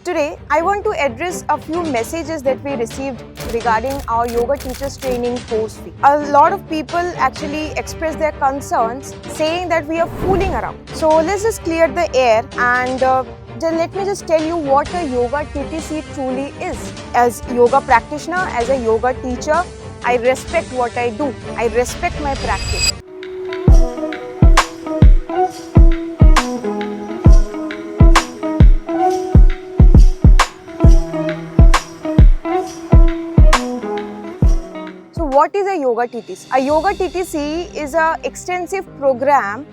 Today, I want to address a few messages that we received regarding our yoga teachers training course fee. A lot of people actually express their concerns saying that we are fooling around. So let's just clear the air and let me just tell you what a yoga TTC truly is. As yoga practitioner, as a yoga teacher, I respect what I do. I respect my practice. What is a yoga TTC? A yoga TTC is an extensive program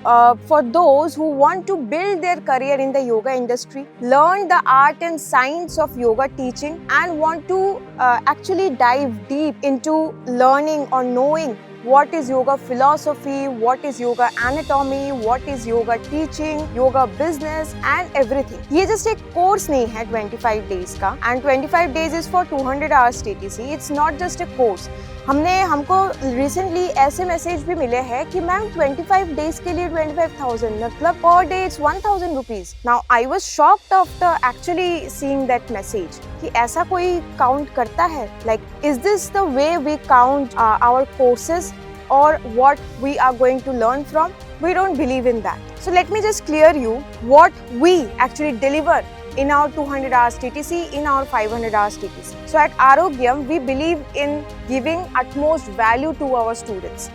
for those who want to build their career in the yoga industry, learn the art and science of yoga teaching, and want to actually dive deep into learning or knowing what is yoga philosophy, what is yoga anatomy, what is yoga teaching, yoga business and everything. ये just एक course नहीं है 25 days का, and 25 days is for 200 hours TTC. It's not just a course. हमको recently ऐसे message भी मिले हैं कि मैम 25 डेज के लिए 25,000 मतलब पर day it's 1,000 rupees. Now I was shocked after actually seeing that message कि ऐसा कोई काउंट करता है. Like is this the way we count our courses or what we are going to learn from? We don't believe in that. So let me just clear you what we actually deliver in our 200 hours TTC, in our 500 hours TTC. So at Aarogyam, we believe in giving utmost value to our students.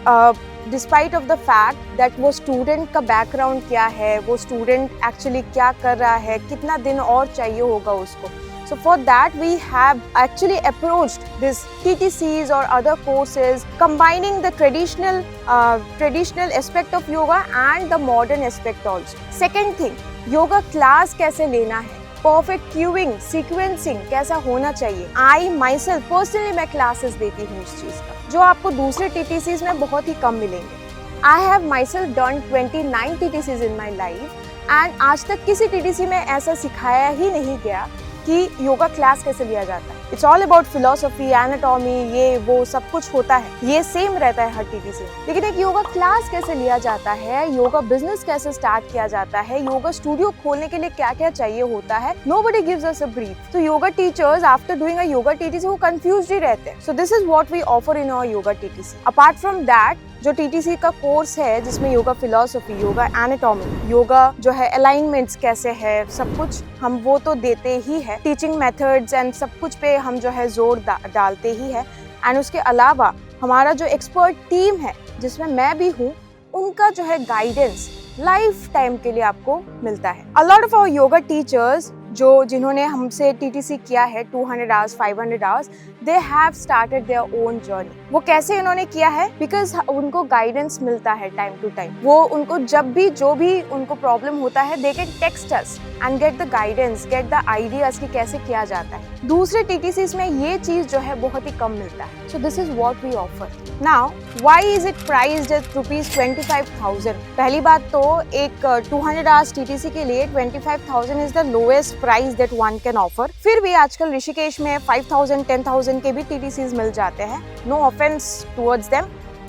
Despite of the fact that वो student का background क्या है, वो student actually क्या कर रहा है, कितना दिन और चाहिए होगा उसको. So for that we have actually approached this TTCs or other courses combining the traditional aspect of yoga and the modern aspect also. Second thing, yoga class कैसे लेना है, perfect cueing, sequencing कैसा होना चाहिए. I myself personally मैं classes देती हूँ उस चीज़ का, जो आपको दूसरे TTCs में बहुत ही कम मिलेंगे. I have myself done 29 TTCs in my life and आज तक किसी TTC में ऐसा सिखाया ही नहीं गया कि योगा क्लास कैसे लिया जाता है. It's all about philosophy, anatomy, ये वो सब कुछ होता है, ये सेम रहता है हर टीटीसी में. लेकिन एक योगा क्लास कैसे लिया जाता है, योगा बिजनेस कैसे स्टार्ट किया जाता है, योगा स्टूडियो खोलने के लिए क्या क्या चाहिए होता है, nobody gives us a brief. तो yoga teachers after doing a yoga TTC वो कंफ्यूज्ड ही रहते हैं. So this is what we offer in our yoga TTC. Apart from that, जो टीटीसी का कोर्स है जिसमें yoga philosophy, yoga anatomy, yoga जो है अलाइनमेंट्स कैसे है, सब कुछ हम वो तो देते ही है. टीचिंग मेथड्स एंड सब कुछ पे हम जो है जोर डालते ही है. एंड उसके अलावा हमारा जो एक्सपर्ट टीम है जिसमें मैं भी हूँ, उनका जो है गाइडेंस लाइफ टाइम के लिए आपको मिलता है. A lot of our yoga teachers जिन्होंने हमसे टीटीसी किया है 200 hours, 500 hours, they have started their own journey. वो कैसे उन्होंने किया है? बिकॉज उनको गाइडेंस मिलता है टाइम टू टाइम. वो उनको जब भी जो भी उनको प्रॉब्लम होता है, they can text us and get the guidance, get the ideas कि कैसे किया जाता है. दूसरे टीटीसीज में ये चीज जो है बहुत ही कम मिलता है. So this is what we offer. Now why is it priced at ₹25,000? पहली बात तो एक 200 आवर्स टीटीसी के लिए 25,000 is the lowest price that one can offer. फिर भी आजकल ऋषिकेश में 5,000, 10,000 के भी टीटीसीज मिल जाते हैं. No offence towards them,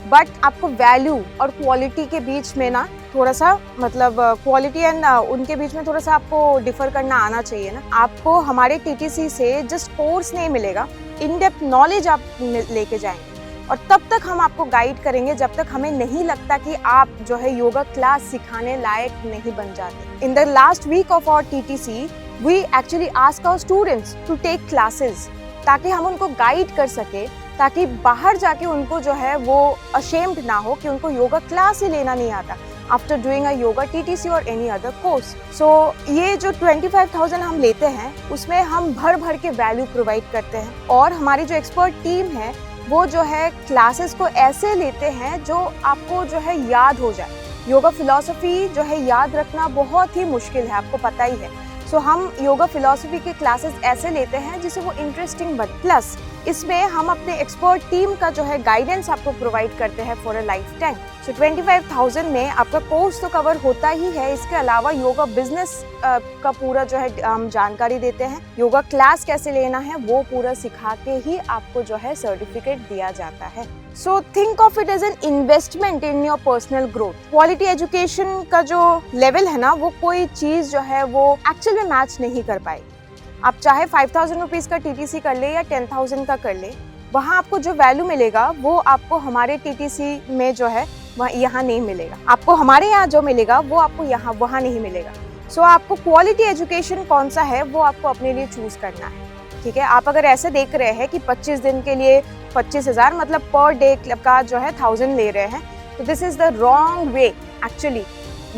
but आपको वैल्यू और क्वालिटी के बीच में ना थोड़ा सा मतलब क्वालिटी एंड उनके बीच में थोड़ा सा आपको डिफर करना आना चाहिए ना. आपको हमारे टीटीसी से जस्ट कोर्स नहीं मिलेगा, इन डेप्थ नॉलेज आप लेके जाएंगे और तब तक हम आपको गाइड करेंगे जब तक हमें नहीं लगता कि आप जो है योगा क्लास सिखाने लायक नहीं बन जाते. In the last week of our TTC we actually ask our students to take classes ताकि हम उनको गाइड कर सके, ताकि बाहर जाके उनको जो है वो अशेम्ड ना हो कि उनको योगा क्लास ही लेना नहीं आता after doing a yoga TTC और एनी अदर कोर्स. सो ये जो 25,000 हम लेते हैं उसमें हम भर भर के वैल्यू प्रोवाइड करते हैं और हमारी जो एक्सपर्ट टीम है वो जो है क्लासेस को ऐसे लेते हैं जो आपको जो है याद हो जाए. योगा फिलॉसफी जो है याद रखना बहुत ही मुश्किल है, आपको पता ही है. सो हम योगा फिलॉसफी के क्लासेस ऐसे लेते हैं जिससे वो इंटरेस्टिंग बने. प्लस इसमें हम अपने एक्सपर्ट टीम का जो है गाइडेंस आपको प्रोवाइड करते हैं फॉर अ लाइफ टाइम. सो 25,000 में आपका कोर्स तो कवर होता ही है. इसके अलावा योगा बिजनेस का पूरा जो है हम जानकारी देते हैं. योगा क्लास कैसे लेना है वो पूरा सिखा के ही आपको जो है सर्टिफिकेट दिया जाता है. So think of it as an investment in your personal growth. Quality education का जो लेवल है ना, वो कोई चीज जो है वो एक्चुअल में मैच नहीं कर पाएगी. आप चाहे 5,000 रुपीज़ का टीटीसी कर ले या 10,000 का कर ले, वहाँ आपको जो वैल्यू मिलेगा वो आपको हमारे टीटीसी में जो है वह यहाँ नहीं मिलेगा। आपको हमारे यहाँ जो मिलेगा वो आपको यहाँ वहाँ नहीं मिलेगा। सो आपको क्वालिटी एजुकेशन कौन सा है वो आपको अपने लिए चूज करना है, ठीक है। आप अगर ऐसे देख रहे हैं कि 25 दिन के लिए 25,000 मतलब पर डे का जो है 1,000 ले रहे हैं, तो this is the wrong way, actually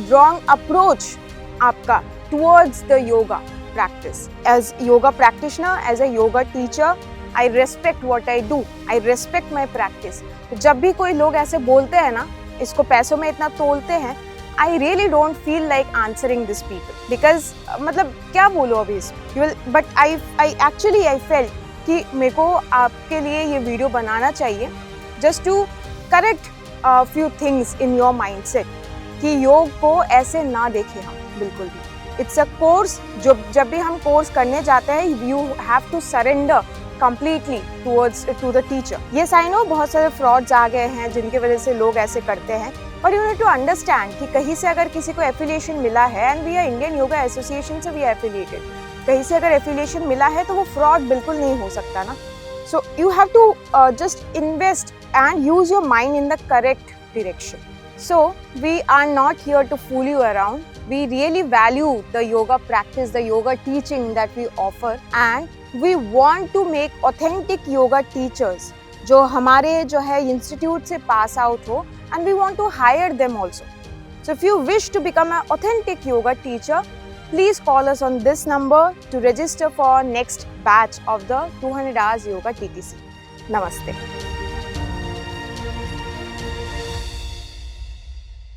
wrong approach आपका towards the yoga practice. As yoga practitioner, as a yoga teacher, I respect what I do. I respect my practice. तो जब भी कोई लोग ऐसे बोलते हैं ना, इसको पैसों में इतना तोलते हैं, I really don't feel like answering these people because मतलब क्या बोलो अभी इसमें? But I actually felt कि मेरे को आपके लिए ये वीडियो बनाना चाहिए just to correct a few things in your mindset कि योग को ऐसे ना देखें हम बिल्कुल भी। इट्स अ कोर्स, जो जब भी हम कोर्स करने जाते हैं you have to surrender completely to the teacher. Yes I know बहुत सारे फ्रॉड्स आ गए हैं जिनकी वजह से लोग ऐसे करते हैं, but you need to understand कि कहीं से अगर किसी को एफिलिएशन मिला है, and we are Indian yoga association से वी आर एफिलिएटेड, कहीं से अगर एफिलिएशन मिला है तो वो फ्रॉड बिल्कुल नहीं हो सकता ना। So you have to just invest and use your mind in the correct direction. So we are not here to fool you around. We really value the yoga practice, the yoga teaching that we offer, and we want to make authentic yoga teachers जो हमारे जो है institute से pass out हो, and we want to hire them also. So if you wish to become an authentic yoga teacher, please call us on this number to register for next batch of the 200 hours yoga TTC. Namaste.